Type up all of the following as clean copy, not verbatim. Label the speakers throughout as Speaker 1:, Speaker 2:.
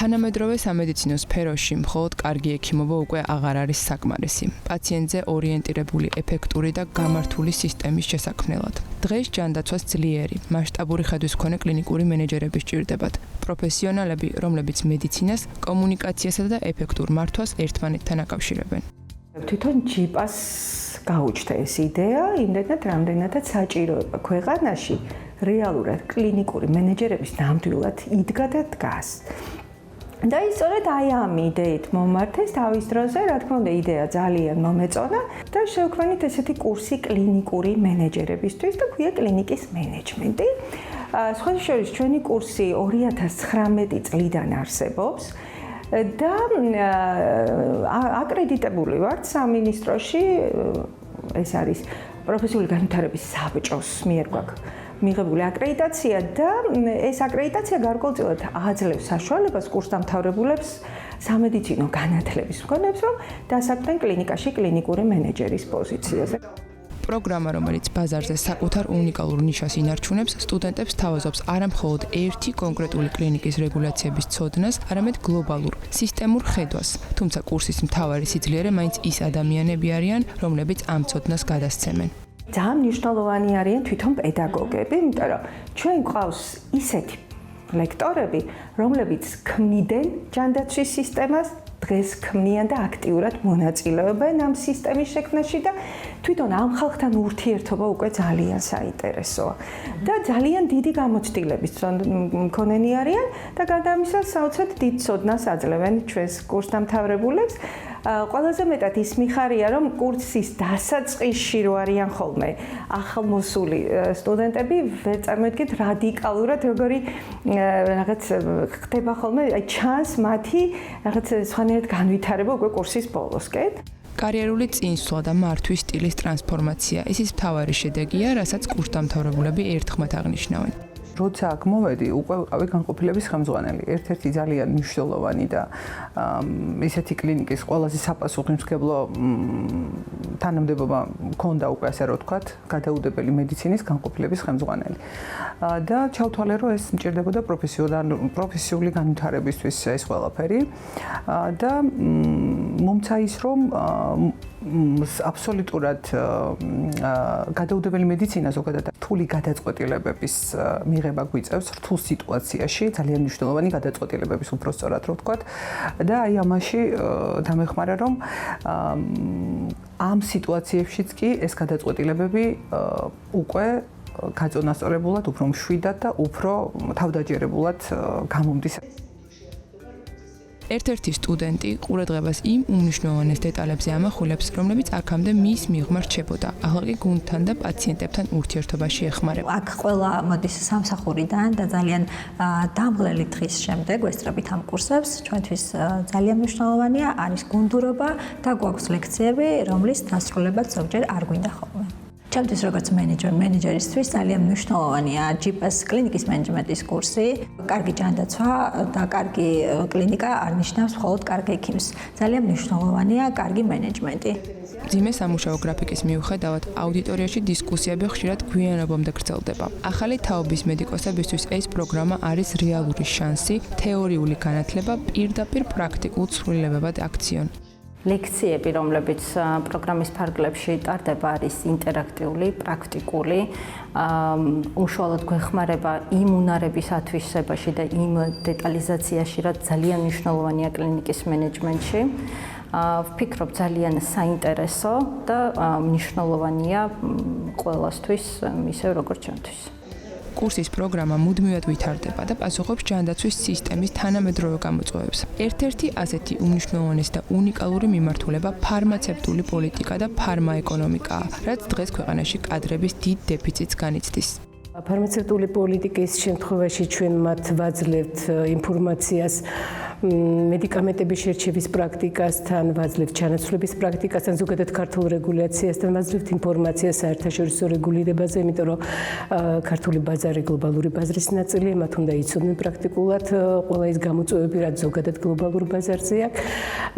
Speaker 1: თანამედროვე სამედიცინო სფეროში მხოლოდ კარგი ექიმობა უკვე აღარ არის საკმარისი. პაციენტზე ორიენტირებული, ეფექტური და გამართული სისტემის შესაქმნელად. დღეს ჯანდაცვას ძლიერი, მასშტაბური ხედვის მქონე კლინიკური მენეჯერები სჭირდებათ. პროფესიონალები, რომლებიც მედიცინას, კომუნიკაციასა და ეფექტურ მართვას ერთმანეთთან აკავშირებენ.
Speaker 2: თვითონ ჯიპას გაუჩნდა ეს იდეა, იმდენად რამდენადაც საჭიროება ქვეყანაში რეალურად კლინიკური მენეჯერების ნამდვილად იდგა და დგას. და სწორედ აი ამ იდეით მომართეს თავის დროზე, რა თქმა უნდა, იდეა ძალიან მომეწონა და შევქმნით ესეთი კურსი კლინიკური მენეჯერებისთვის და ქვია კლინიკის მენეჯმენტი. სხვა შორის ჩვენი კურსი 2019 წლიდან არსებობს. და აკრედიტებული ვართ სამინისტროში, ეს არის პროფესიული განვითარების საბჭოს მიერ გვაქვს მიღებული აკრედიტაცია და ეს აკრედიტაცია გარკვეულწილად აძლევს საშუალებას კურსდამთავრებულებს სამედიცინო განათლების მქონეებს, რომ დასაქმდნენ კლინიკაში კლინიკური მენეჯერის პოზიციაზე.
Speaker 1: პროგრამა, რომელიც ბაზარზე საკუთარ უნიკალურ ნიშას ინარჩუნებს, სტუდენტებს თავაზობს არა მხოლოდ ერთი კონკრეტული კლინიკის რეგულაციების ცოდნას, არამედ გლობალურ, სისტემურ ხედვას. თუმცა კურსის მთავარი სიძლიერე მაინც ის ადამიანები არიან, რომლებიც ამ ცოდნას გადასცემენ.
Speaker 2: ძალიან მნიშვნელოვანი არიან თვითონ პედაგოგები, იმიტომ რომ ჩვენ გვყავს ისეთი ლექტორები, რომლებიც ქმნიდნენ ჯანდაცვის სისტემას, დღეს ქმნიან და აქტიურად მონაწილეობენ ამ სისტემის შექმნაში და თვითონ ამ ხალხთან ურთიერთობა უკვე ძალიან საინტერესოა. და ძალიან დიდი გამოცდილების მქონენი არიან და გარდა ამისა საოცრად დიდ ცოდნას აძლევენ ჩვენს კურსდამთავრებულებს. ყველაზე მეტად ის მიხარია, რომ კურსის დასაწყისში რო არიან ხოლმე ახალმოსული სტუდენტები, ვერ წარმოიდგენთ რადიკალურად როგორი რაღაც ხდება ხოლმე, აი ჩანს მათი რაღაც სხვანაირად განვითარება უკვე კურსის ბოლოსკენ.
Speaker 1: კარიერული წინსვლა და მართვის სტილის ტრანსფორმაცია ის მთავარი შედეგია, რასაც კურსდამთავრებულები ერთხმად აღნიშნავენ.
Speaker 3: როცა აქ მოვედი, უკვე ვიყავი განყოფილების ხელმძღვანელი, ერთ-ერთი ძალიან მნიშვნელოვანი და ისეთი კლინიკის ყველაზე საპასუხისმგებლო თანამდებობა მქონდა უკვე, ასე რომ ვთქვათ, გადაუდებელი მედიცინის განყოფილების ხელმძღვანელი. და ჩავთვალე, რომ ეს მჭირდებოდა პროფესიული განვითარებისთვის ეს ყველაფერი და მომცა ის, რომ აბსოლუტურად გადაუდებელი მედიცინა ზოგადად რთული გადაწყვეტილებების მიღება გვიწევს რთულ სიტუაციაში, ძალიან მნიშვნელოვანი გადაწყვეტილებების უბრალოდ რო ვთქვათ და აი ამაში დამეხმარა, რომ ამ სიტუაციებშიც კი ეს გადაწყვეტილებები უკვე გაწონასწორებულად, უფრო მშვიდად და უფრო თავდაჯერებულად გამომდის.
Speaker 1: ერთ-ერთი სტუდენტი ყურადღებას იმ უმნიშვნელოვანეს დეტალებზე ამახვილებს, რომლებიც აქამდე მის მიღმა რჩებოდა, ახლა კი გუნდთან და პაციენტებთან ურთიერთობაში ეხმარება.
Speaker 4: აქ ყველა მოდის სამსახურიდან და ძალიან დამღლელი დღის შემდეგ ვესწრებით ამ კურსებს. ჩვენთვის ძალიან მნიშვნელოვანია არის გუნდურობა და გვაქვს ლექციები, რომლის დასრულებაც ზოგჯერ არ გვინდა ხოლმე. ჩემთვის როგორც მენეჯერისთვის ძალიან მნიშვნელოვანია ჯიპას კლინიკის მენეჯმენტის კურსი. კარგი ჯანდაცვა და კარგი კლინიკა არ ნიშნავს მხოლოდ კარგ ექიმს. ძალიან მნიშვნელოვანია კარგი მენეჯმენტი.
Speaker 1: მძიმე სამუშაო გრაფიკის მიუხედავად, აუდიტორიაში დისკუსიები ხშირად გვიანობამდე გრძელდება. ახალი თაობის მედიკოსებისთვის ეს პროგრამა არის რეალური შანსი, თეორიული განათლება პირდაპირ პრაქტიკულ ცვლილებებად აქციონ.
Speaker 5: ლექციები, რომლებიც პროგრამის ფარგლებში ტარდება, არის ინტერაქტიული, პრაქტიკული, უშუალოდ გვეხმარება იმ უნარების ათვისებაში და იმ დეტალიზაციაში, რაც ძალიან მნიშვნელოვანია კლინიკის მენეჯმენტში. ვფიქრობ, ძალიან საინტერესო და მნიშვნელოვანია ყველასთვის, ისე როგორც ჩვენთვის.
Speaker 1: კურსის პროგრამა მუდმივად ვითარდება და პასუხობს ჯანდაცვის სისტემის თანამედროვე გამოწვევებს. ერთ-ერთი ასეთი უმნიშვნელოვანესი და უნიკალური მიმართულება ფარმაცევტული პოლიტიკა და ფარმაეკონომიკაა, რაც დღეს ქვეყანაში კადრების დიდ დეფიციტს განიცდის.
Speaker 6: ფარმაცევტული პოლიტიკის შემთხვევაში ჩვენ მათ ვაძლევთ ინფორმაციას მედიკამენტების შერჩევის პრაქტიკასთან, ვაძლევთ ჩანაცვლების პრაქტიკასთან, ზოგადად ქართულ რეგულაციასთან, ვაძლევთ ინფორმაციას საერთაშორისო რეგულირებაზე, იმიტომ რომ ქართული ბაზარი გლობალური ბაზრის ნაწილია, მათ უნდა იცოდნენ პრაქტიკულად ყველა ის გამოწვევები, რაც ზოგადად გლობალურ ბაზარზე აქვს.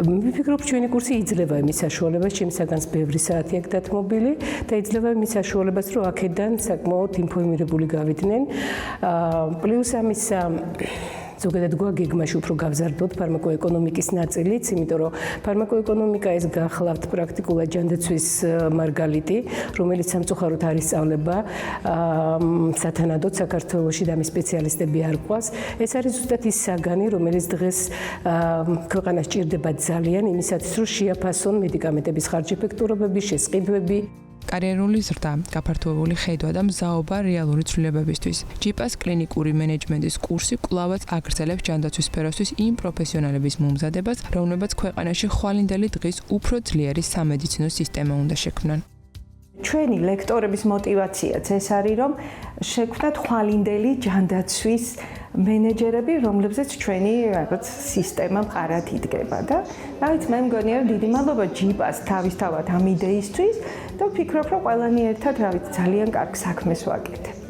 Speaker 6: ვფიქრობ, ჩვენი კურსი იძლევა იმის საშუალებას, ჩემსაგანს ბევრი საათი აქვს დათმობილი და იძლევა იმის საშუალებას, რომ აქედან საკმაოდ ინფორმირებული გავიდნენ. პლუს ამისა ზოგადად გვაგეგმაში უფრო გავზარდოთ ფარმაკოეკონომიკის ნაწილიც, იმიტომ რომ ფარმაკოეკონომიკა ეს გახლავთ პრაქტიკულად ჯანდაცვის მარგალიტი, რომელიც სამწუხაროდ არ ისწავლება სათანადოდ საქართველოში და მის სპეციალისტები არ ყავს. ეს არის ზუსტად ის საგანი, რომელიც დღეს ქვეყანას ჭირდება ძალიან იმისათვის, რომ შეაფასონ მედიკამენტების ხარჯეფექტურობები, შესყიდვები.
Speaker 1: კარიერული ზრდა, გაფართოებული ხედვა და მზაობა რეალური ცვლილებებისთვის. ჯიპას კლინიკური მენეჯმენტის კურსი კვლავაც აგრძელებს ჯანდაცვის სფეროსთვის იმ პროფესიონალების მომზადებას, რომლებიც ქვეყანაში ხვალინდელი დღის უფრო ძლიერი სამედიცინო სისტემა უნდა შექმნან.
Speaker 2: ჩვენი ლექტორების мотиваციაც ეს არის, რომ შექმნათ ხვალინდელი ჯანდაცვის მენეჯერები, რომლებზეც ჩვენი რაღაც სისტემა მყარად იდგება და რაიც მე მგონია რომ დიდი მადლობა ჯიპას თავისთავად ამ იდეისთვის და ვფიქრობ რომ ყველანი ერთად ძალიან კარგ საქმეს ვაკეთებ.